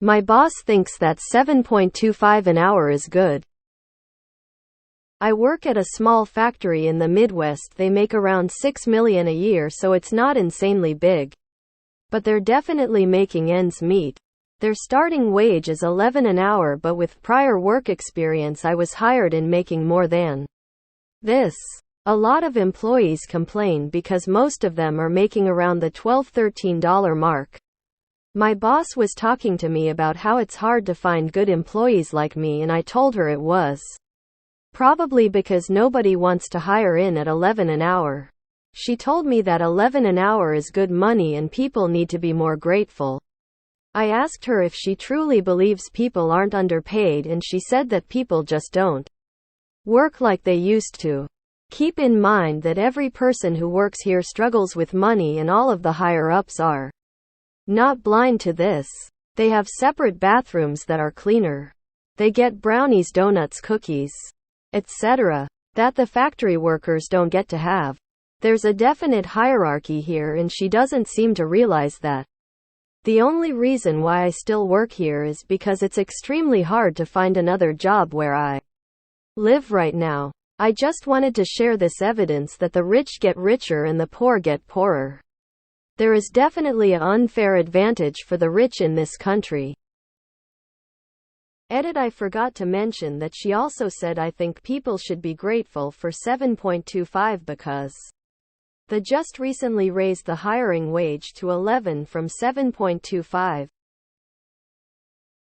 My boss thinks that 7.25 an hour is good. I work at a small factory in the Midwest. They make around $6 million a year, so it's not insanely big. But they're definitely making ends meet. Their starting wage is $11 an hour, but with prior work experience I was hired in making more than this. A lot of employees complain because most of them are making around the $12–13 mark. My boss was talking to me about how it's hard to find good employees like me, and I told her it was probably because nobody wants to hire in at $11 an hour. She told me that $11 an hour is good money and people need to be more grateful. I asked her if she truly believes people aren't underpaid, and she said that people just don't work like they used to. Keep in mind that every person who works here struggles with money, and all of the higher-ups are not blind to this. They have separate bathrooms that are cleaner. They get brownies, donuts, cookies, etc. that the factory workers don't get to have. There's a definite hierarchy here, and she doesn't seem to realize that. The only reason why I still work here is because it's extremely hard to find another job where I live right now. I just wanted to share this evidence that the rich get richer and the poor get poorer. There is definitely an unfair advantage for the rich in this country. Edit: I forgot to mention that she also said I think people should be grateful for 7.25 because they just recently raised the hiring wage to 11 from 7.25.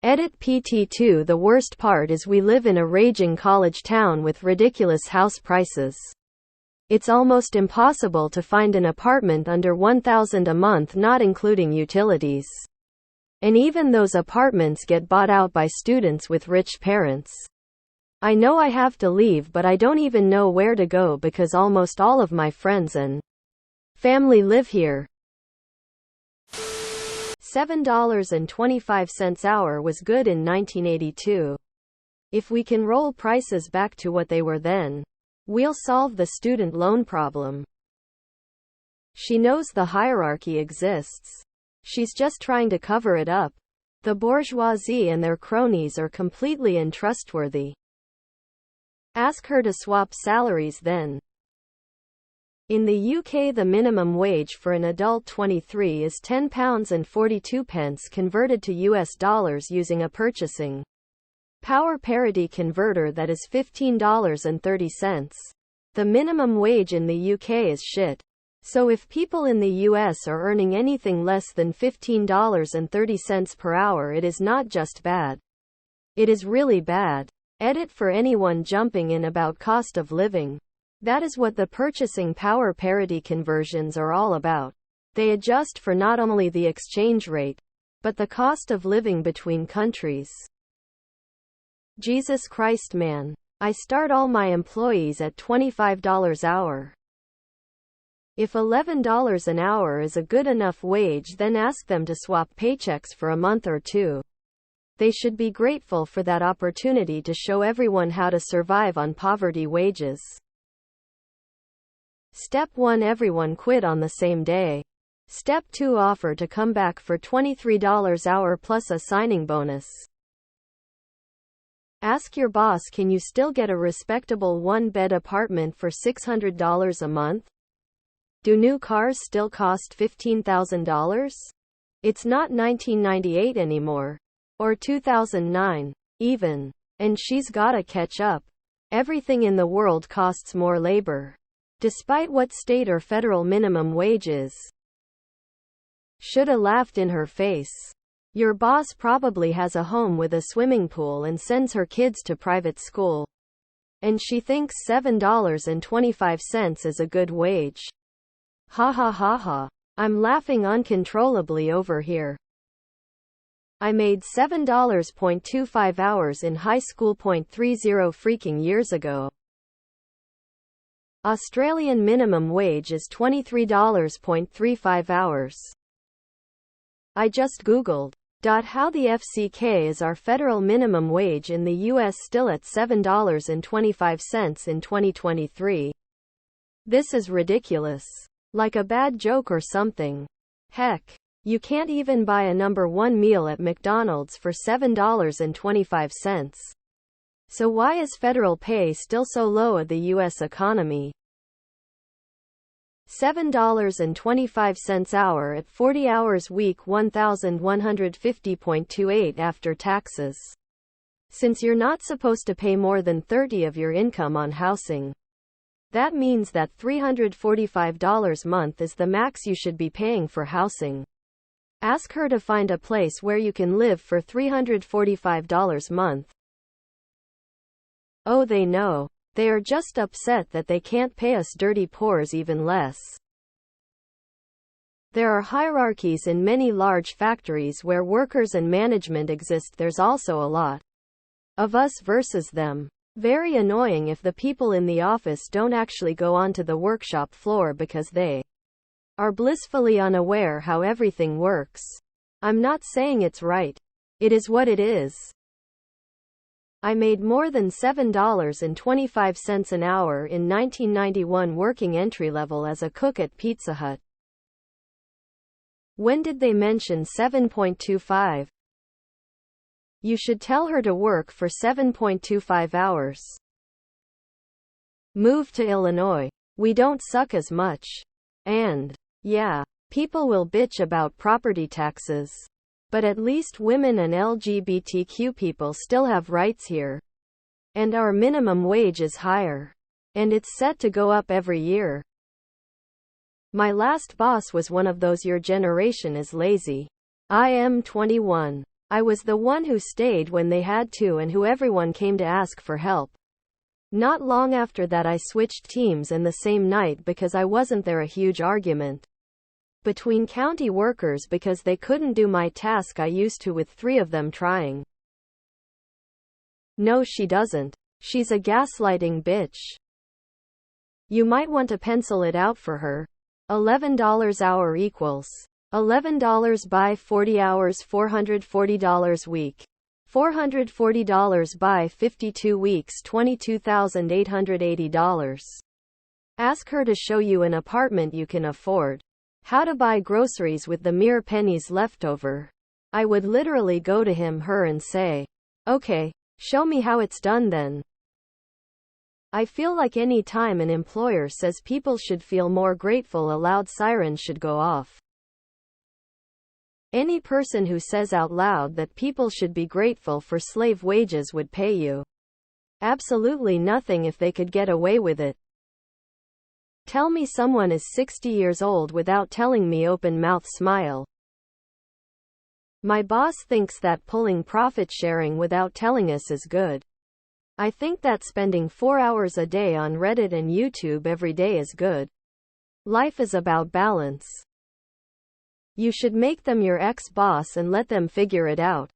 Edit: PT2 The worst part is we live in a raging college town with ridiculous house prices. It's almost impossible to find an apartment under $1,000 a month, not including utilities. And even those apartments get bought out by students with rich parents. I know I have to leave, but I don't even know where to go because almost all of my friends and family live here. $7.25 hour was good in 1982. If we can roll prices back to what they were then, we'll solve the student loan problem. She knows the hierarchy exists. She's just trying to cover it up. The bourgeoisie and their cronies are completely untrustworthy. Ask her to swap salaries then. In the UK, the minimum wage for an adult 23 is £10.42 converted to US dollars using a purchasing power parity converter that is $15.30. The minimum wage in the UK is shit. So if people in the US are earning anything less than $15.30 per hour, it is not just bad. It is really bad. Edit: for anyone jumping in about cost of living. That is what the purchasing power parity conversions are all about. They adjust for not only the exchange rate, but the cost of living between countries. Jesus Christ, man. I start all my employees at $25 hour. If $11 an hour is a good enough wage, then ask them to swap paychecks for a month or two. They should be grateful for that opportunity to show everyone how to survive on poverty wages. Step 1: everyone quit on the same day. Step 2: offer to come back for $23 hour plus a signing bonus. Ask your boss, can you still get a respectable one-bed apartment for $600 a month? Do new cars still cost $15,000? It's not 1998 anymore. Or 2009. Even. And she's gotta catch up. Everything in the world costs more labor. Despite what state or federal minimum wage is. Shoulda laughed in her face. Your boss probably has a home with a swimming pool and sends her kids to private school. And she thinks $7.25 is a good wage. Ha ha ha ha. I'm laughing uncontrollably over here. I made $7.25 hours in high school .30 freaking years ago. Australian minimum wage is $23.35 hours. I just googled. How the FCK is our federal minimum wage in the US still at $7.25 in 2023? This is ridiculous. Like a bad joke or something. Heck. You can't even buy a number one meal at McDonald's for $7.25. So why is federal pay still so low at the U.S. economy? $7.25 hour at 40 hours week, 1,150.28 after taxes. Since you're not supposed to pay more than 30% of your income on housing, that means that $345 month is the max you should be paying for housing. Ask her to find a place where you can live for $345 month. Oh, they know. They are just upset that they can't pay us dirty poors even less. There are hierarchies in many large factories where workers and management exist. There's also a lot of us versus them. Very annoying if the people in the office don't actually go onto the workshop floor because they are blissfully unaware how everything works. I'm not saying it's right. It is what it is. I made more than $7.25 an hour in 1991 working entry-level as a cook at Pizza Hut. When did they mention 7.25? You should tell her to work for 7.25 hours. Move to Illinois. We don't suck as much. And, yeah, people will bitch about property taxes. But at least women and LGBTQ people still have rights here. And our minimum wage is higher. And it's set to go up every year. My last boss was one of those "your generation is lazy." I am 21. I was the one who stayed when they had to and who everyone came to ask for help. Not long after that I switched teams, and the same night because I wasn't there a huge argument between county workers because they couldn't do my task I used to with 3 of them trying. No, she doesn't. She's a gaslighting bitch. You might want to pencil it out for her. $11 hour equals $11 by 40 hours, $440 week. $440 by 52 weeks, $22,880. Ask her to show you an apartment you can afford. How to buy groceries with the mere pennies left over. I would literally go to her and say, "Okay, show me how it's done then." I feel like any time an employer says people should feel more grateful, a loud siren should go off. Any person who says out loud that people should be grateful for slave wages would pay you absolutely nothing if they could get away with it. Tell me someone is 60 years old without telling me open mouth smile. My boss thinks that pulling profit sharing without telling us is good. I think that spending 4 hours a day on Reddit and YouTube every day is good. Life is about balance. You should make them your ex-boss and let them figure it out.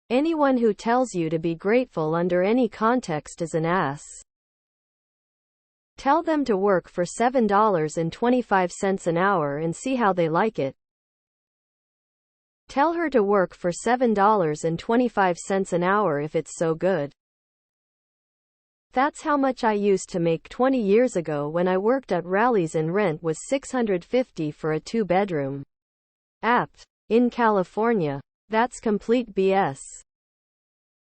Anyone who tells you to be grateful under any context is an ass. Tell them to work for $7.25 an hour and see how they like it. Tell her to work for $7.25 an hour if it's so good. That's how much I used to make 20 years ago when I worked at Rally's, and rent was $650 for a 2-bedroom. Apt. In California. That's complete BS.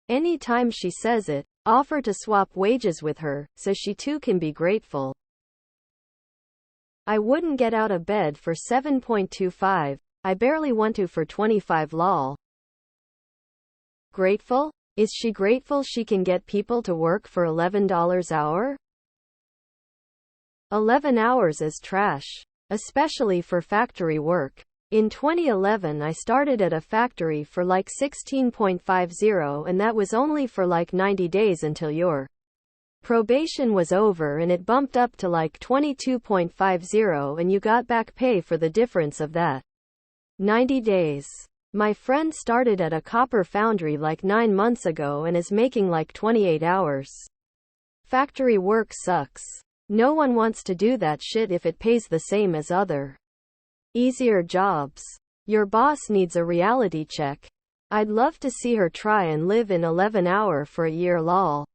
Anytime she says it, offer to swap wages with her, so she too can be grateful. I wouldn't get out of bed for 7.25. I barely want to for 25 lol. Grateful? Is she grateful she can get people to work for $11 hour? 11 hours is trash. Especially for factory work. In 2011 I started at a factory for like 16.50, and that was only for like 90 days until your probation was over, and it bumped up to like 22.50 and you got back pay for the difference of that 90 days. My friend started at a copper foundry like 9 months ago and is making like 28 hours. Factory work sucks. No one wants to do that shit if it pays the same as other easier jobs. Your boss needs a reality check. I'd love to see her try and live in 11 hour for a year lol.